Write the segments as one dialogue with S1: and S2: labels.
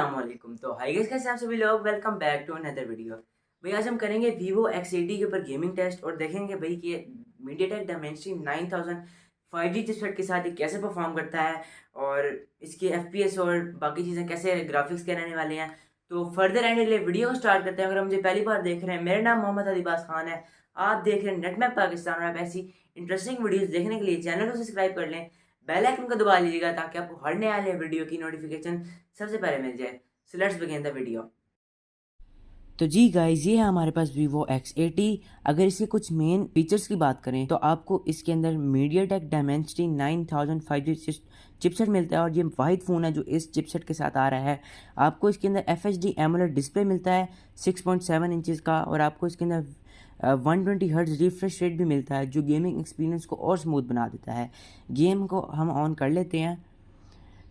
S1: अस्सलाम वालेकुम। तो हाय गाइस, कैसे हैं आप सभी लोग। Welcome back to another video. भाई आज हम करेंगे Vivo X80 के ऊपर गेमिंग टेस्ट और देखेंगे भाई कि Mediatek Dimensty 9000 5G चिपसेट के साथ ये कैसे परफॉर्म करता है और इसके FPS और बाकी चीज़ें कैसे ग्राफिक्स के रहने वाले हैं। तो फर्दर एंड के लिए वीडियो को स्टार्ट करते हैं। अगर मुझे पहली बार देख रहे हैं, मेरा नाम मोहम्मद अलीबास खान है, आप देख रहे हैं नेटमैग पाकिस्तान और आप ऐसी इंटरेस्टिंग वीडियोज़ देखने के लिए चैनल को सब्सक्राइब कर लें, बेल आइकन को दबा लीजिएगा ताकि आपको हर नए आने वीडियो की नोटिफिकेशन सबसे पहले मिल जाए। So let's begin the video. तो जी गाइज, ये है हमारे पास Vivo X80। अगर इसके कुछ मेन फीचर्स की बात करें तो आपको इसके अंदर Mediatek Dimensty 9000 5G चिपसेट मिलता है और ये वाहिद फ़ोन है जो इस चिपसेट के साथ आ रहा है। आपको इसके अंदर FHD AMOLED डिस्प्ले मिलता है 6.7 इंचज़ का और आपको इसके अंदर 120 हर्ट्ज रिफ्रेश रेट भी मिलता है जो गेमिंग एक्सपीरियंस को और स्मूथ बना देता है। गेम को हम ऑन कर लेते हैं।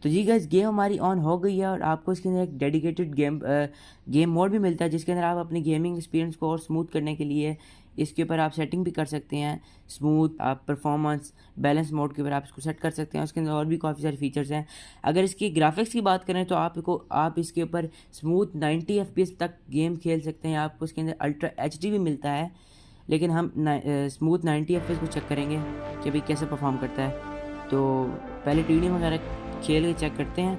S1: तो जी गाइस, गेम हमारी ऑन हो गई है और आपको इसके अंदर एक डेडिकेटेड गेम मोड भी मिलता है जिसके अंदर आप अपनी गेमिंग एक्सपीरियंस को और स्मूथ करने के लिए इसके ऊपर आप सेटिंग भी कर सकते हैं। स्मूथ, आप परफॉर्मेंस, बैलेंस मोड के ऊपर आप इसको सेट कर सकते हैं। उसके अंदर और भी काफ़ी सारे फीचर्स हैं। अगर इसकी ग्राफिक्स की बात करें तो आप इसके ऊपर स्मूथ 90 FPS तक गेम खेल सकते हैं। आपको इसके अंदर अल्ट्रा HD भी मिलता है, लेकिन हम स्मूथ 90 FPS को चेक करेंगे कि भाई कैसे परफॉर्म करता है। तो पहले टीडी वगैरह खेल के चेक करते हैं।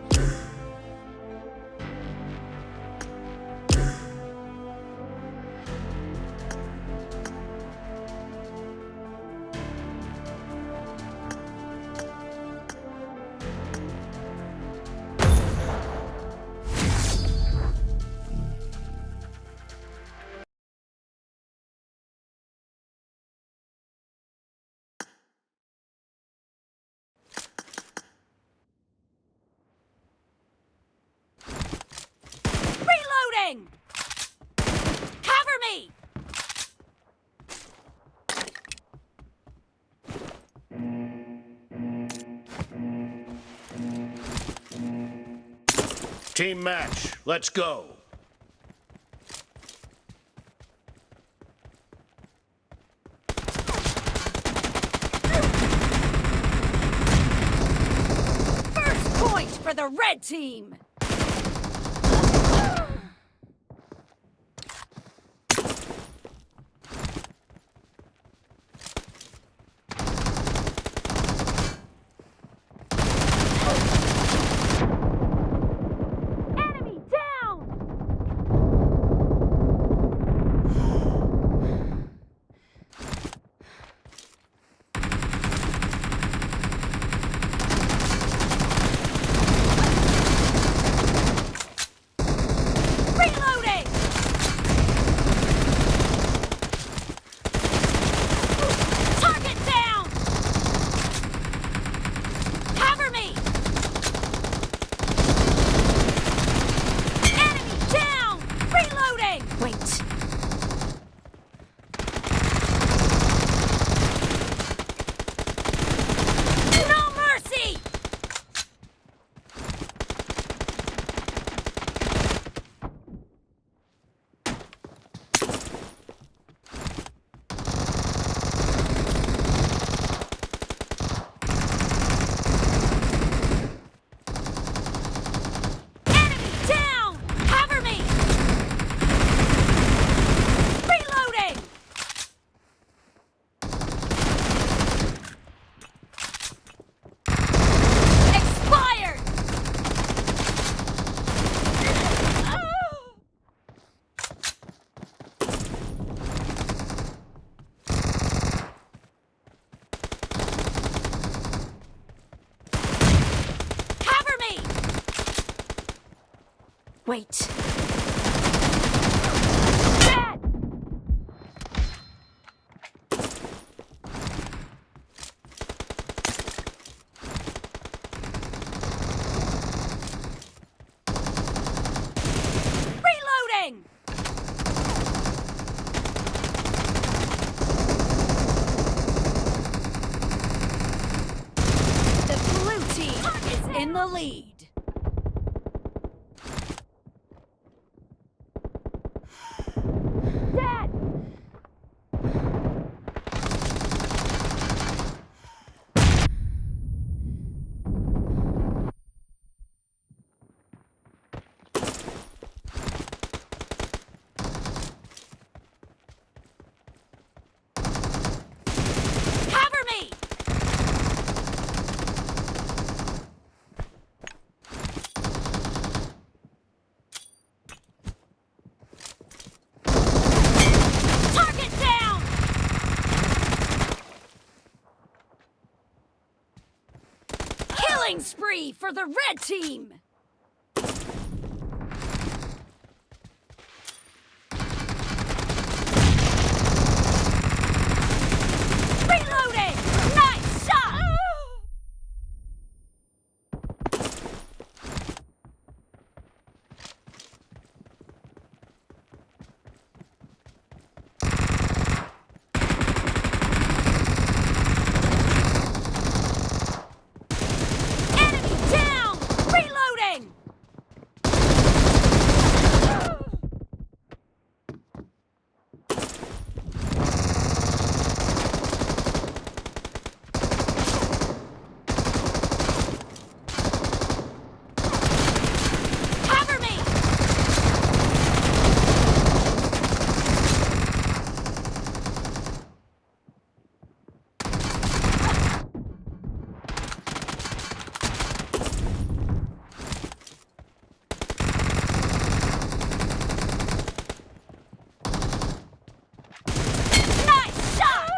S2: Reloading! Cover me!
S3: Team match, let's go.
S2: First point for the red team! Enemy down! Reloading! Target down! Cover me! Enemy down! Reloading! Wait. No mercy! Enemy down! Cover me! Reloading! Expired! Cover me! Wait. Dead! Reloading! The blue team is in the lead. Dead! Killing spree for the red team! Reloading! Nice shot! Enemy down! Reloading! Cover me! Nice shot!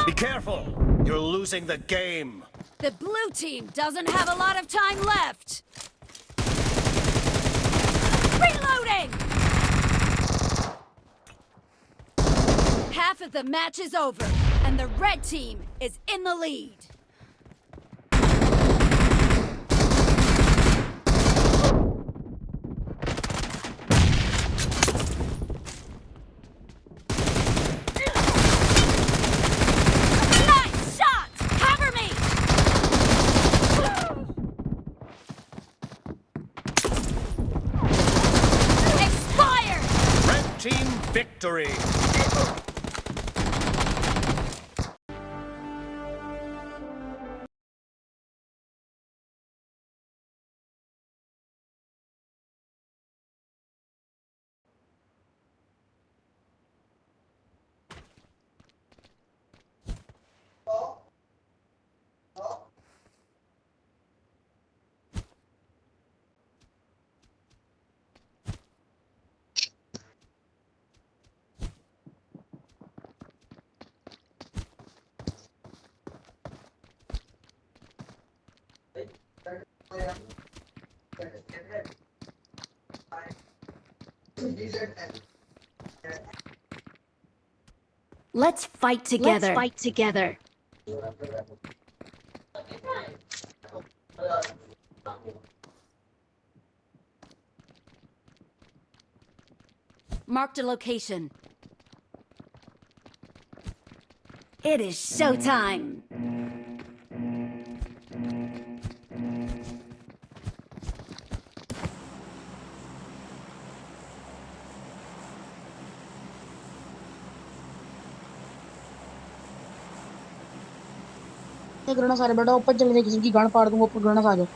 S3: Be careful! You're losing the game.
S2: The blue team doesn't have a lot of time left. Reloading! Half of the match is over, and the red team is in the lead. Nice shot! Cover me! Expired!
S3: Red team victory.
S2: Let's fight together.
S4: Let's fight together.
S2: Marked a location. It is showtime.
S4: करना सारे बेटा ऊपर चले जाए किसी की गांड फाड़ दूंगा ऊपर करना आ जाओ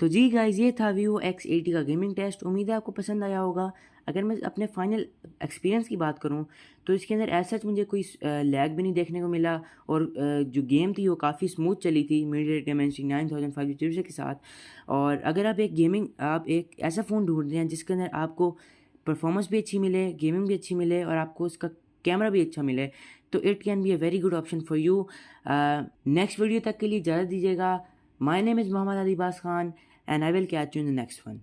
S1: तो जी गाइस, ये था Vivo X80 का गेमिंग टेस्ट। उम्मीद है आपको पसंद आया होगा। अगर मैं अपने फाइनल एक्सपीरियंस की बात करूं तो इसके अंदर ऐसा मुझे कोई लैग भी नहीं देखने को मिला और जो गेम थी वो काफ़ी स्मूथ चली थी Mediatek Dimensty 9000 5G चिपसेट के साथ। और अगर आप एक ऐसा फ़ोन ढूंढ रहे हैं जिसके अंदर आपको परफॉर्मेंस भी अच्छी मिले, गेमिंग भी अच्छी मिले और आपको उसका कैमरा भी अच्छा मिले, तो it can be a very good option for you. Next video तक के लिए इजाज़त दीजिएगा। My name is Mohammad Ali Baas Khan and I will catch you in the next one.